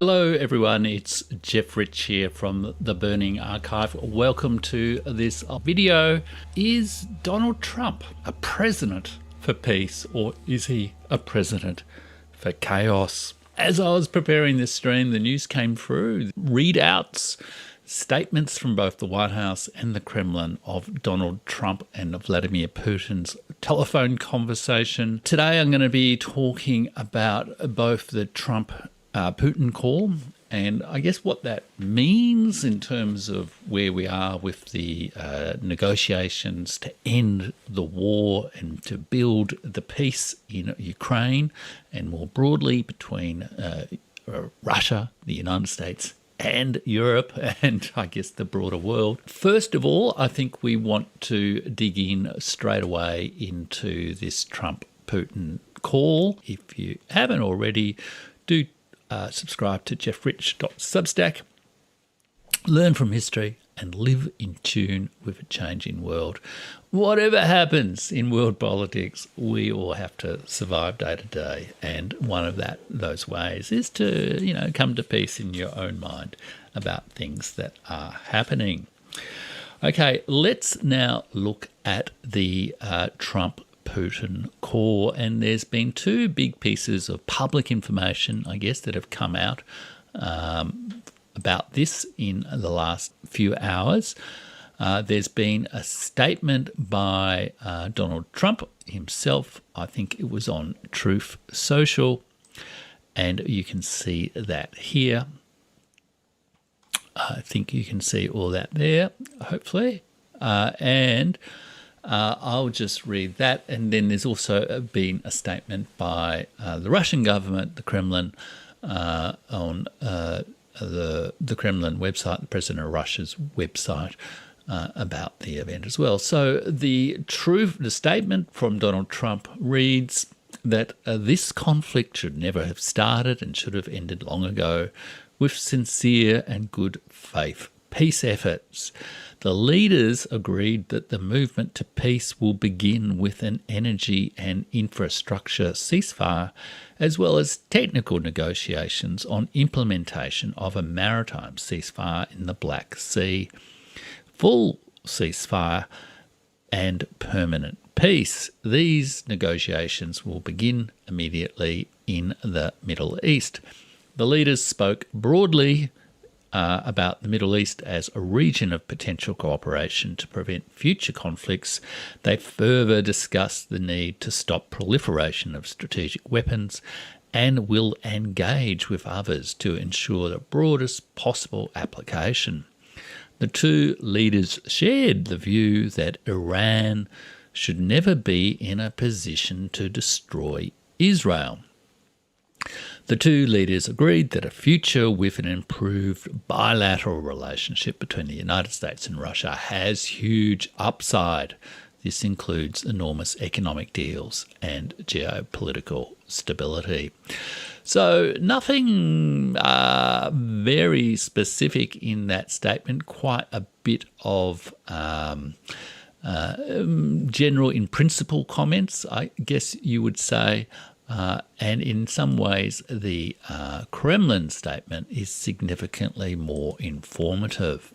Hello everyone, it's Jeff Rich here from the Burning Archive. Welcome to this video. Is Donald Trump a president for peace, or is he a president for chaos? As I was preparing this stream, the news came through, readouts, statements from both the White House and the Kremlin of Donald Trump and Vladimir Putin's telephone conversation. Today I'm going to be talking about both the Trump-Putin call and I guess what that means in terms of where we are with the negotiations to end the war and to build the peace in Ukraine and more broadly between Russia, the United States and Europe and I guess the broader world. First of all, I think we want to dig in straight away into this Trump-Putin call. If you haven't already, do subscribe to jeffrich.substack, learn from history and live in tune with a changing world. Whatever happens in world politics, we all have to survive day to day, and one of those ways is to, come to peace in your own mind about things that are happening. Okay, let's now look at the Trump-Putin call, and there's been two big pieces of public information, I guess, that have come out about this in the last few hours. There's been a statement by Donald Trump himself. I think it was on Truth Social, and you can see that here. I think you can see all that there, hopefully. And I'll just read that. And then there's also been a statement by the Russian government, the Kremlin, on the Kremlin website, the President of Russia's website, about the event as well. So the statement from Donald Trump reads that this conflict should never have started and should have ended long ago with sincere and good faith peace efforts. The leaders agreed that the movement to peace will begin with an energy and infrastructure ceasefire, as well as technical negotiations on implementation of a maritime ceasefire in the Black Sea, full ceasefire and permanent peace. These negotiations will begin immediately in the Middle East. The leaders spoke broadly about the Middle East as a region of potential cooperation to prevent future conflicts. They further discussed the need to stop proliferation of strategic weapons and will engage with others to ensure the broadest possible application. The two leaders shared the view that Iran should never be in a position to destroy Israel. The two leaders agreed that a future with an improved bilateral relationship between the United States and Russia has huge upside. This includes enormous economic deals and geopolitical stability. So nothing very specific in that statement, quite a bit of general in principle comments, I guess you would say. And in some ways, the Kremlin statement is significantly more informative.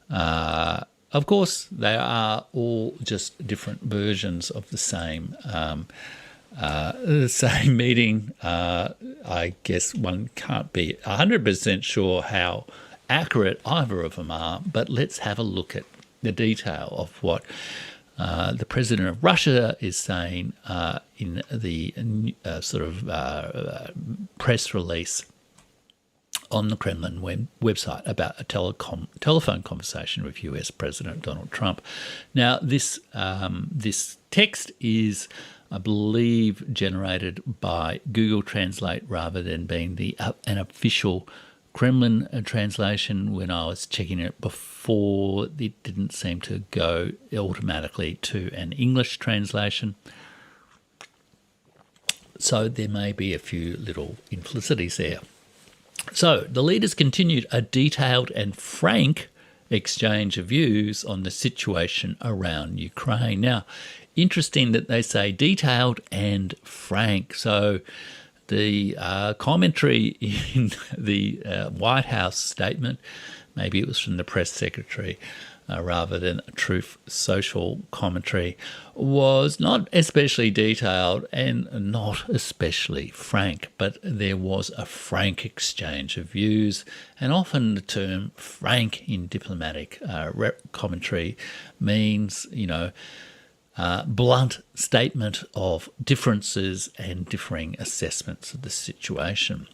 Of course, they are all just different versions of the same meeting. I guess one can't be 100% sure how accurate either of them are, but let's have a look at the detail of what the president of Russia is saying in the press release on the Kremlin website about a telephone conversation with US President Donald Trump. Now, this text is, I believe, generated by Google Translate rather than being an official Kremlin translation. When I was checking it before, it didn't seem to go automatically to an English translation. So there may be a few little implicities there. So the leaders continued a detailed and frank exchange of views on the situation around Ukraine. Now, interesting that they say detailed and frank. So the commentary in the White House statement, maybe it was from the press secretary rather than a Truth Social commentary, was not especially detailed and not especially frank, but there was a frank exchange of views, and often the term frank in diplomatic commentary means, blunt statement of differences and differing assessments of the situation.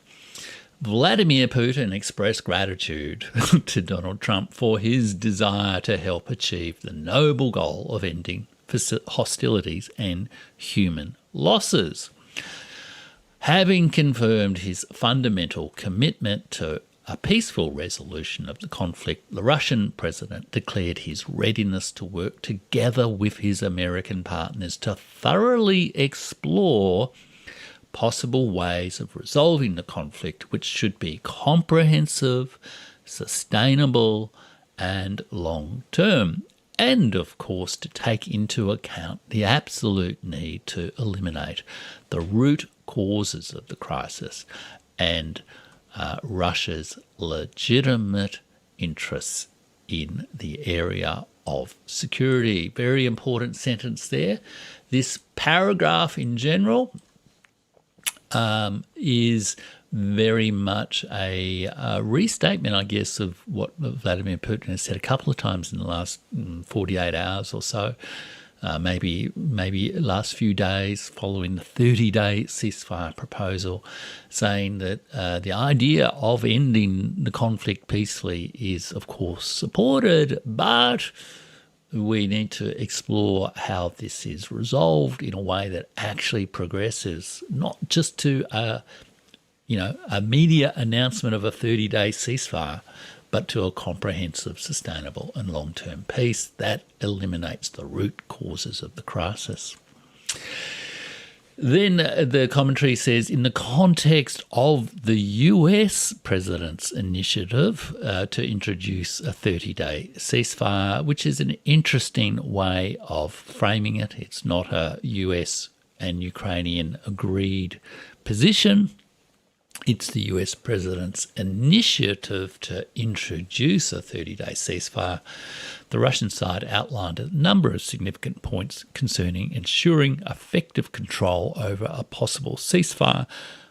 Vladimir Putin expressed gratitude to Donald Trump for his desire to help achieve the noble goal of ending hostilities and human losses. Having confirmed his fundamental commitment to a peaceful resolution of the conflict, the Russian president declared his readiness to work together with his American partners to thoroughly explore possible ways of resolving the conflict, which should be comprehensive, sustainable, and long-term, and of course to take into account the absolute need to eliminate the root causes of the crisis and Russia's legitimate interests in the area of security. Very important sentence there. This paragraph in general is very much a restatement, I guess, of what Vladimir Putin has said a couple of times in the last 48 hours or so, maybe last few days following the 30-day ceasefire proposal, saying that the idea of ending the conflict peacefully is, of course, supported, but we need to explore how this is resolved in a way that actually progresses, not just to a media announcement of a 30-day ceasefire, but to a comprehensive, sustainable and long-term peace that eliminates the root causes of the crisis. Then the commentary says, in the context of the US president's initiative to introduce a 30-day ceasefire, which is an interesting way of framing it. It's not a US and Ukrainian agreed position. It's the US president's initiative to introduce a 30-day ceasefire. The Russian side outlined a number of significant points concerning ensuring effective control over a possible ceasefire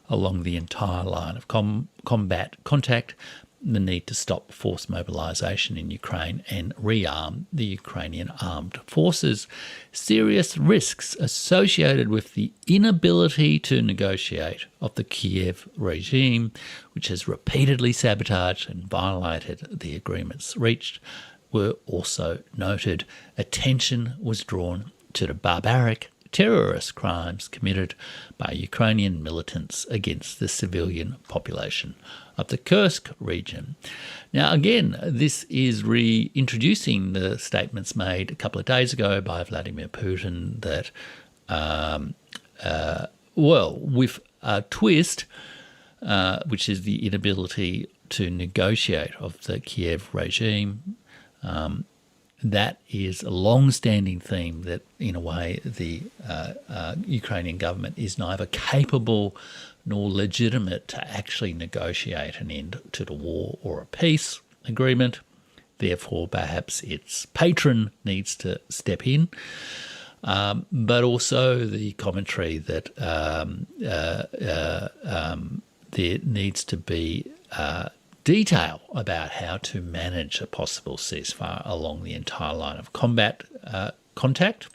along the entire line of combat contact, the need to stop forced mobilization in Ukraine and rearm the Ukrainian armed forces, serious risks associated with the inability to negotiate of the Kiev regime, which has repeatedly sabotaged and violated the agreements reached, were also noted. Attention was drawn to the barbaric terrorist crimes committed by Ukrainian militants against the civilian population of the Kursk region. Now, again, this is reintroducing the statements made a couple of days ago by Vladimir Putin that, with a twist, which is the inability to negotiate of the Kiev regime, that is a long-standing theme that, in a way, the Ukrainian government is neither capable nor legitimate to actually negotiate an end to the war or a peace agreement. Therefore, perhaps its patron needs to step in. But also the commentary that there needs to be detail about how to manage a possible ceasefire along the entire line of combat contact,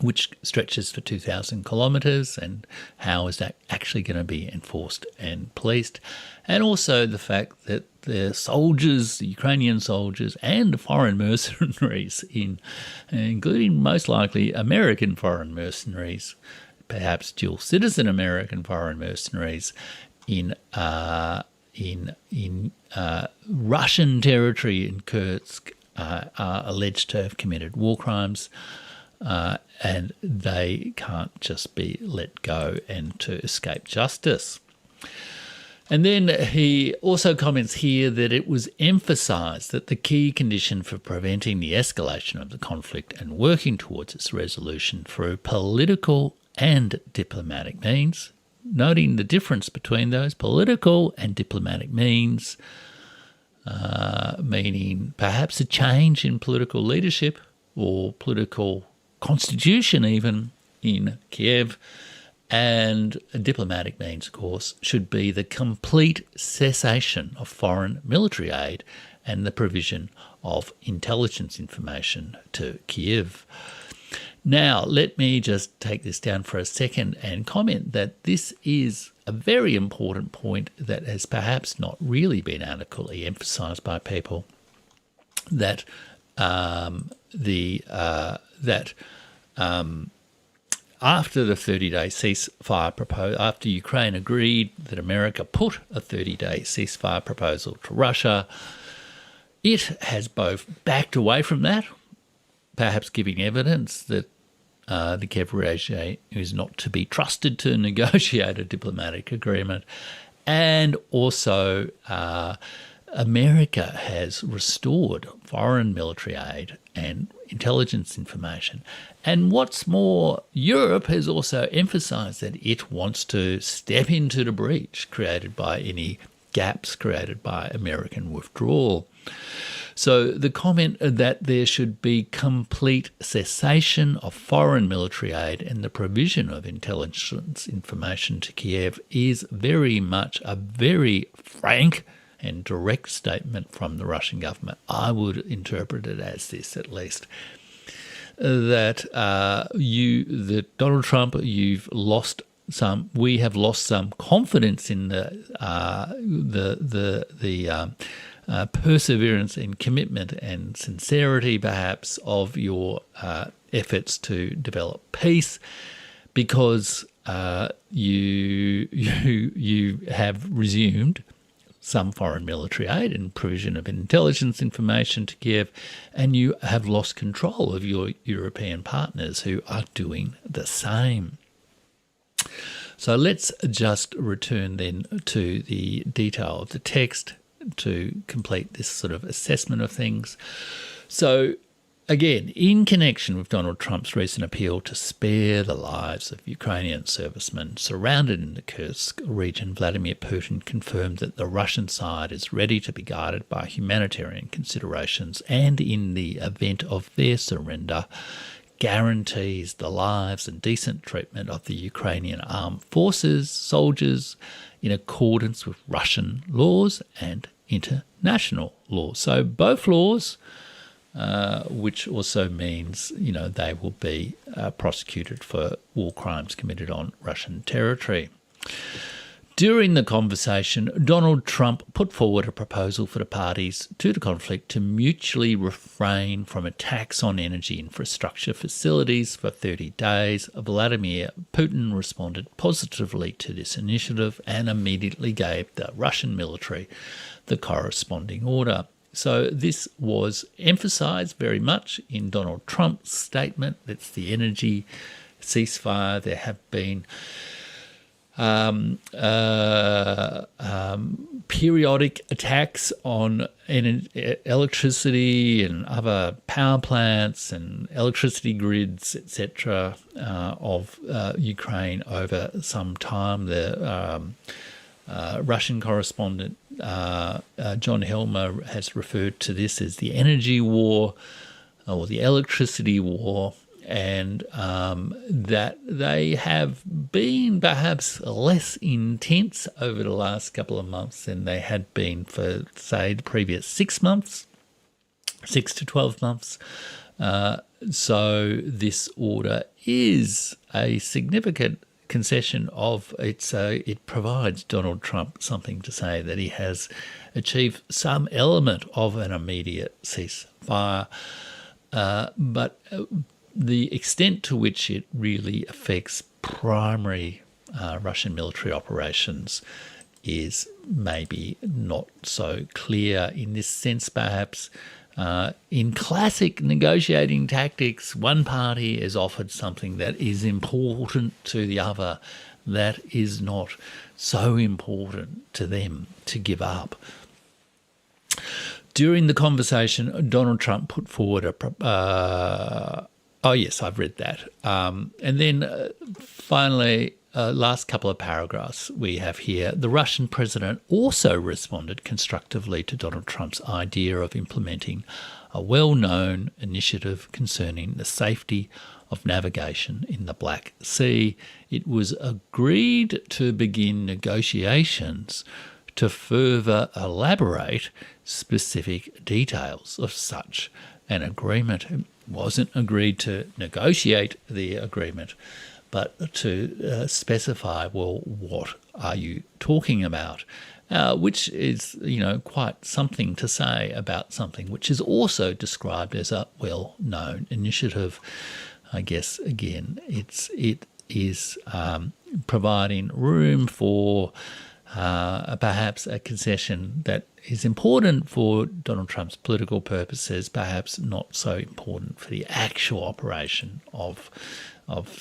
which stretches for 2,000 kilometres, and how is that actually going to be enforced and policed, and also the fact that the soldiers, the Ukrainian soldiers and foreign mercenaries, including most likely American foreign mercenaries, perhaps dual citizen American foreign mercenaries in Russian territory in Kursk are alleged to have committed war crimes, and they can't just be let go and to escape justice. And then he also comments here that it was emphasised that the key condition for preventing the escalation of the conflict and working towards its resolution through political and diplomatic means, noting the difference between those political and diplomatic means, meaning perhaps a change in political leadership or political constitution even in Kiev. And a diplomatic means, of course, should be the complete cessation of foreign military aid and the provision of intelligence information to Kiev. Now, let me just take this down for a second and comment that this is a very important point that has perhaps not really been adequately emphasised by people, that after the 30-day ceasefire proposal, after Ukraine agreed that America put a 30-day ceasefire proposal to Russia, it has both backed away from that, perhaps giving evidence that the Kiev regime is not to be trusted to negotiate a diplomatic agreement, and also America has restored foreign military aid and intelligence information. And what's more, Europe has also emphasised that it wants to step into the breach created by any gaps created by American withdrawal. So the comment that there should be complete cessation of foreign military aid and the provision of intelligence information to Kiev is very much a very frank and direct statement from the Russian government. I would interpret it as this, at least, that Donald Trump, we have lost some confidence in the perseverance and commitment and sincerity, perhaps, of your efforts to develop peace, because you have resumed some foreign military aid and provision of intelligence information to Kiev, and you have lost control of your European partners who are doing the same. So let's just return then to the detail of the text to complete this sort of assessment of things. So again, in connection with Donald Trump's recent appeal to spare the lives of Ukrainian servicemen surrounded in the Kursk region, Vladimir Putin confirmed that the Russian side is ready to be guided by humanitarian considerations, and in the event of their surrender, guarantees the lives and decent treatment of the Ukrainian armed forces, soldiers, in accordance with Russian laws and international law. So both laws, which also means, they will be prosecuted for war crimes committed on Russian territory. During the conversation, Donald Trump put forward a proposal for the parties to the conflict to mutually refrain from attacks on energy infrastructure facilities for 30 days. Vladimir Putin responded positively to this initiative and immediately gave the Russian military the corresponding order. So this was emphasised very much in Donald Trump's statement. That's the energy ceasefire. There have been periodic attacks on electricity and other power plants and electricity grids, etc., of Ukraine over some time. The Russian correspondent John Helmer has referred to this as the energy war or the electricity war, and that they have been perhaps less intense over the last couple of months than they had been for, say, the previous 6 months, 6 to 12 months. So this order is a significant concession of it provides Donald Trump something to say that he has achieved some element of an immediate ceasefire, but the extent to which it really affects primary Russian military operations is maybe not so clear. In this sense, perhaps, in classic negotiating tactics, one party is offered something that is important to the other that is not so important to them to give up. During the conversation, Donald Trump put forward oh yes, I've read that. And then finally, last couple of paragraphs we have here, the Russian president also responded constructively to Donald Trump's idea of implementing a well-known initiative concerning the safety of navigation in the Black Sea. It was agreed to begin negotiations to further elaborate specific details of such an agreement. It wasn't agreed to negotiate the agreement, but to specify, well, what are you talking about? Which is, quite something to say about something which is also described as a well-known initiative. I guess, again, it is providing room for perhaps a concession that is important for Donald Trump's political purposes, perhaps not so important for the actual operation of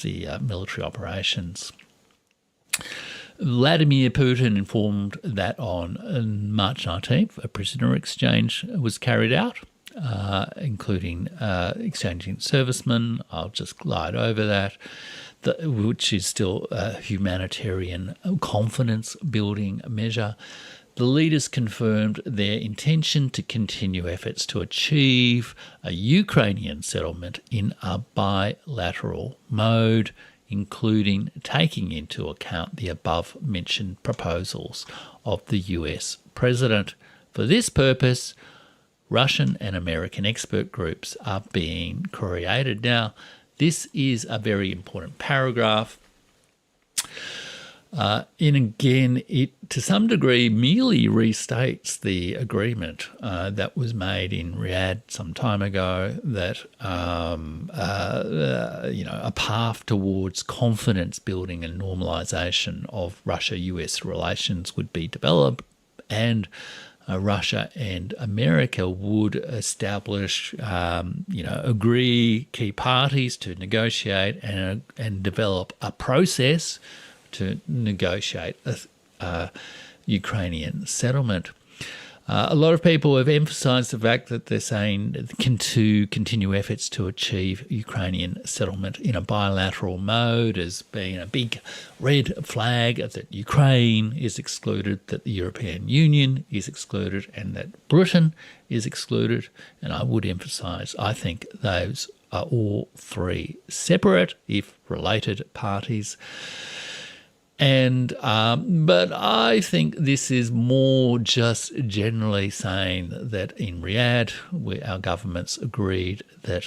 the military operations. Vladimir Putin informed that on March 19th, a prisoner exchange was carried out, including exchanging servicemen. I'll just glide over that, which is still a humanitarian confidence-building measure. The leaders confirmed their intention to continue efforts to achieve a Ukrainian settlement in a bilateral mode, including taking into account the above-mentioned proposals of the US president. For this purpose, Russian and American expert groups are being created. Now, this is a very important paragraph. It, to some degree, merely restates the agreement that was made in Riyadh some time ago, that a path towards confidence building and normalisation of Russia-US relations would be developed, and Russia and America would establish, agree key parties to negotiate and develop a process to negotiate a Ukrainian settlement. A lot of people have emphasised the fact that they're saying to continue efforts to achieve Ukrainian settlement in a bilateral mode as being a big red flag, that Ukraine is excluded, that the European Union is excluded, and that Britain is excluded. And I would emphasise, I think those are all three separate, if related, parties. And but I think this is more just generally saying that in Riyadh, our governments agreed that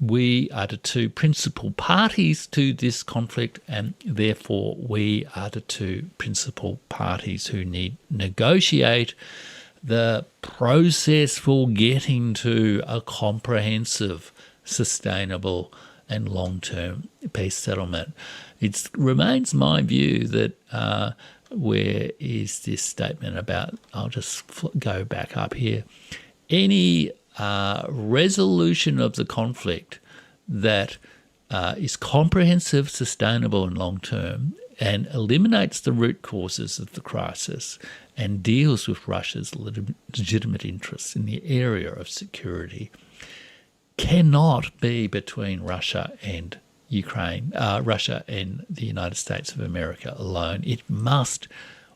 we are the two principal parties to this conflict, and therefore we are the two principal parties who need negotiate the process for getting to a comprehensive, sustainable and long-term peace settlement. It remains my view that where is this statement about, I'll just go back up here, any resolution of the conflict that is comprehensive, sustainable and long-term and eliminates the root causes of the crisis and deals with Russia's legitimate interests in the area of security cannot be between Russia and Ukraine, Russia and the United States of America alone. It must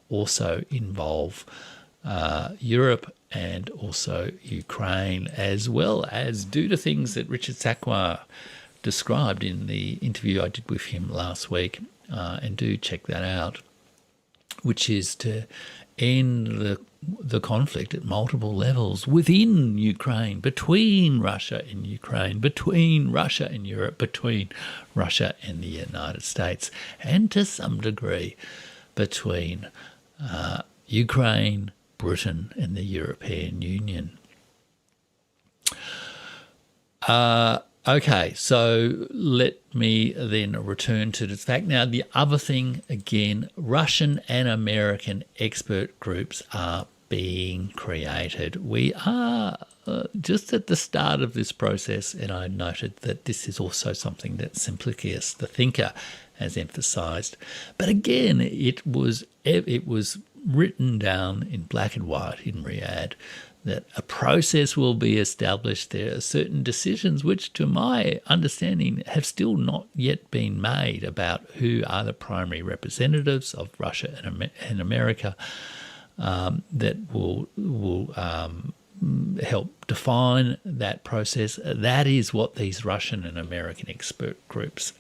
also involve Europe and also Ukraine, as well as do the things that Richard Sakwa described in the interview I did with him last week, and do check that out, which is to end the conflict at multiple levels within Ukraine, between Russia and Ukraine, between Russia and Europe, between Russia and the United States, and to some degree between Ukraine, Britain and the European Union. Okay, so let me then return to the fact. Now, the other thing, again, Russian and American expert groups are being created. We are just at the start of this process, and I noted that this is also something that Simplicius, the thinker, has emphasised. But again, it was written down in black and white in Riyadh that a process will be established. There are certain decisions which, to my understanding, have still not yet been made about who are the primary representatives of Russia and America that will help define that process. That is what these Russian and American expert groups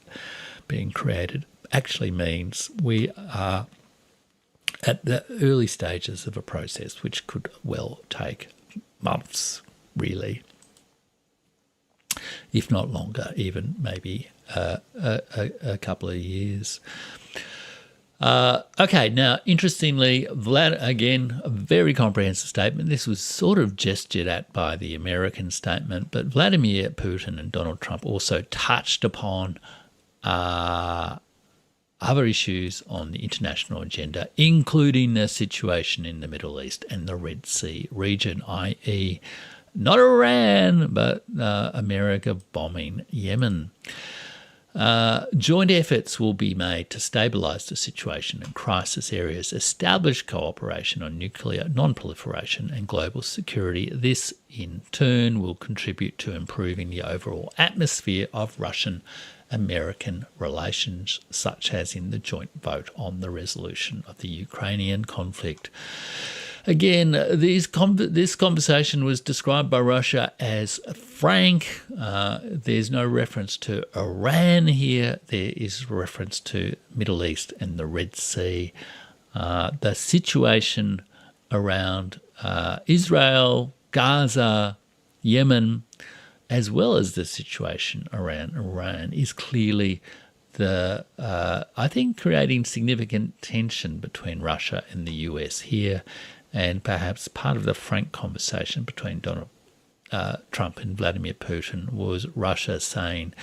being created actually means. We are at the early stages of a process which could well take months, really, if not longer, even maybe a couple of years. Okay, now, interestingly, again, a very comprehensive statement. This was sort of gestured at by the American statement, but Vladimir Putin and Donald Trump also touched upon other issues on the international agenda, including the situation in the Middle East and the Red Sea region, i.e. not Iran, but America bombing Yemen. Joint efforts will be made to stabilise the situation in crisis areas, establish cooperation on nuclear non-proliferation and global security. This, in turn, will contribute to improving the overall atmosphere of Russian-American relations, such as in the joint vote on the resolution of the Ukrainian conflict. Again, this conversation was described by Russia as frank. There's no reference to Iran here. There is reference to Middle East and the Red Sea. The situation around Israel, Gaza, Yemen, as well as the situation around Iran is clearly I think, creating significant tension between Russia and the US here, and perhaps part of the frank conversation between Donald Trump and Vladimir Putin was Russia saying,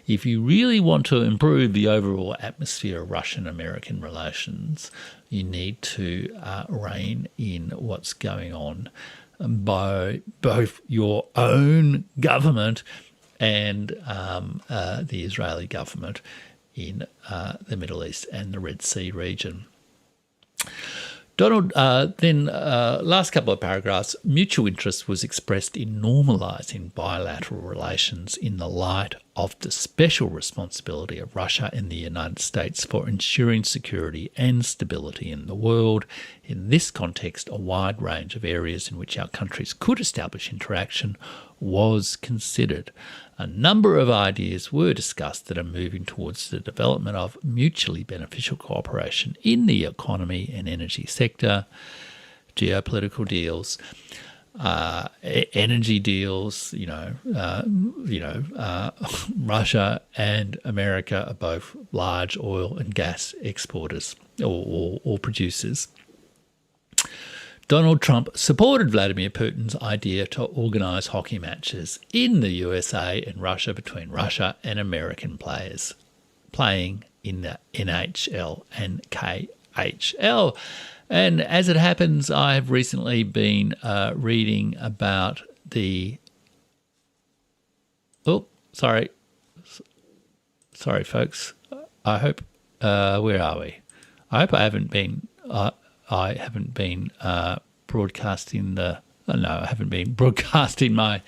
if you really want to improve the overall atmosphere of Russian-American relations, you need to rein in what's going on by both your own government and the Israeli government in the Middle East and the Red Sea region. Donald, last couple of paragraphs, mutual interest was expressed in normalising bilateral relations in the light of the special responsibility of Russia and the United States for ensuring security and stability in the world. In this context, a wide range of areas in which our countries could establish interaction was considered. A number of ideas were discussed that are moving towards the development of mutually beneficial cooperation in the economy and energy sector, geopolitical deals, energy deals. Russia and America are both large oil and gas exporters or producers. Donald Trump supported Vladimir Putin's idea to organise hockey matches in the USA and Russia between Russia and American players playing in the NHL and KHL. And as it happens, I have recently been reading about the... Oh, sorry, folks. I hope... where are we? I hope I haven't been... broadcasting I haven't been broadcasting my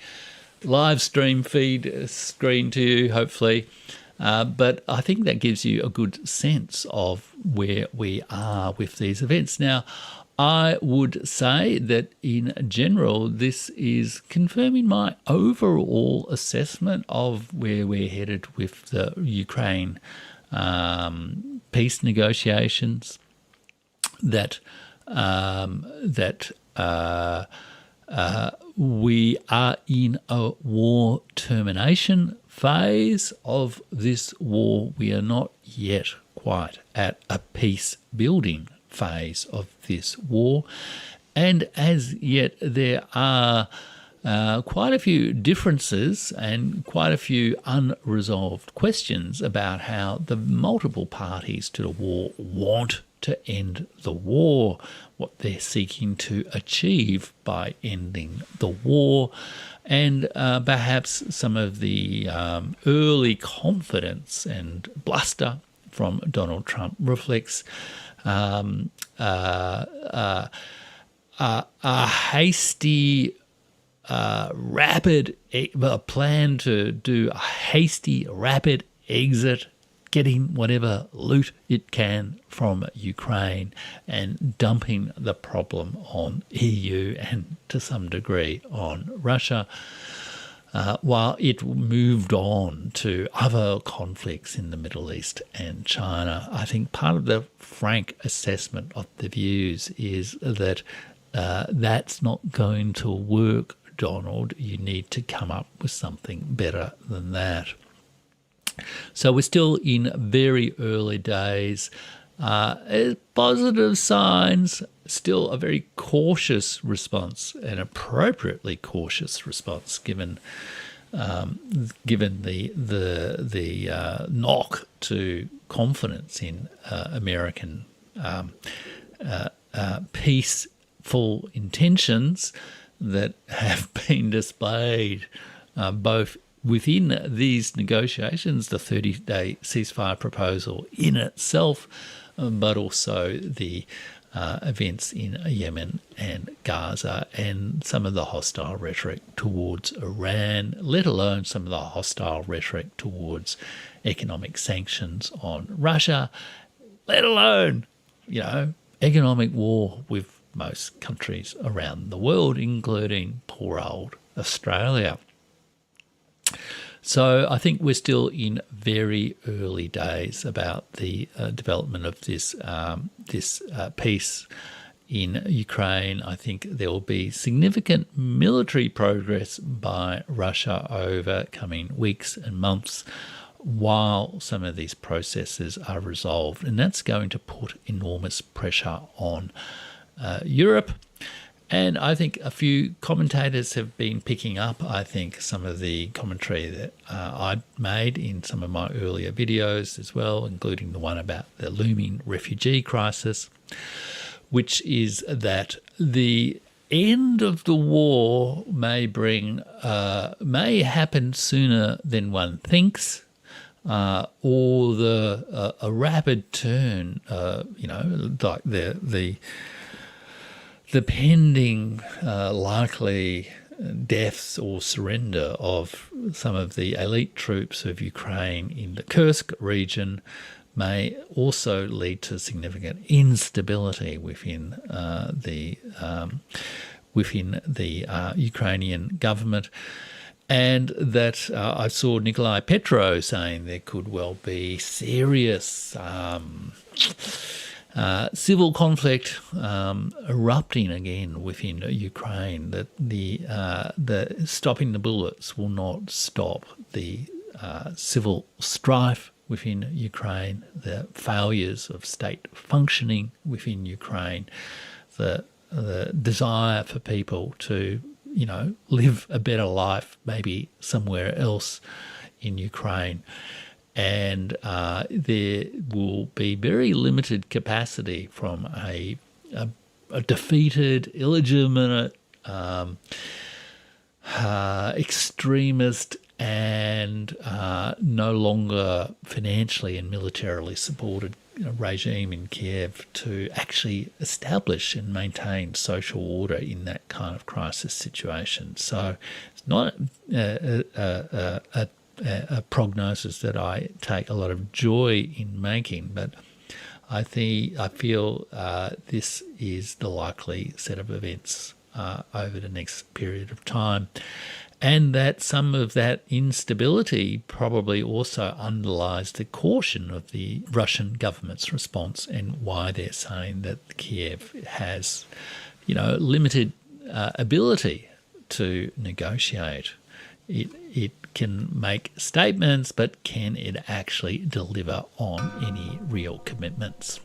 live stream feed screen to you, hopefully. But I think that gives you a good sense of where we are with these events. Now, I would say that in general, this is confirming my overall assessment of where we're headed with the Ukraine peace negotiations, that we are in a war termination phase of this war. We are not yet quite at a peace building phase of this war. And as yet, there are quite a few differences and quite a few unresolved questions about how the multiple parties to the war want to end the war, what they're seeking to achieve by ending the war, and perhaps some of the early confidence and bluster from Donald Trump reflects a hasty a plan to do a hasty, rapid exit, getting whatever loot it can from Ukraine and dumping the problem on EU and to some degree on Russia, while it moved on to other conflicts in the Middle East and China. I think part of the frank assessment of the views is that that's not going to work, Donald. You need to come up with something better than that. So we're still in very early days. Positive signs, still a very cautious response, an appropriately cautious response given the knock to confidence in American peaceful intentions that have been displayed both within these negotiations, the 30-day ceasefire proposal in itself, but also the events in Yemen and Gaza and some of the hostile rhetoric towards Iran, let alone some of the hostile rhetoric towards economic sanctions on Russia, let alone, economic war with most countries around the world, including poor old Australia. So I think we're still in very early days about the development of this peace in Ukraine. I think there will be significant military progress by Russia over coming weeks and months while some of these processes are resolved. And that's going to put enormous pressure on Europe. And I think a few commentators have been picking up, I think, some of the commentary that I made in some of my earlier videos as well, including the one about the looming refugee crisis, which is that the end of the war may happen sooner than one thinks, or a rapid turn, like the pending likely deaths or surrender of some of the elite troops of Ukraine in the Kursk region may also lead to significant instability within the Ukrainian government. And that I saw Nikolai Petro saying there could well be serious civil conflict erupting again within Ukraine, that the stopping the bullets will not stop the civil strife within Ukraine, the failures of state functioning within Ukraine, the desire for people to, live a better life maybe somewhere else in Ukraine. And there will be very limited capacity from a defeated, illegitimate, extremist, and no longer financially and militarily supported regime in Kiev to actually establish and maintain social order in that kind of crisis situation. So it's not a prognosis that I take a lot of joy in making, but I feel this is the likely set of events over the next period of time, and that some of that instability probably also underlies the caution of the Russian government's response and why they're saying that Kiev has, limited ability to negotiate. It can make statements, but can it actually deliver on any real commitments?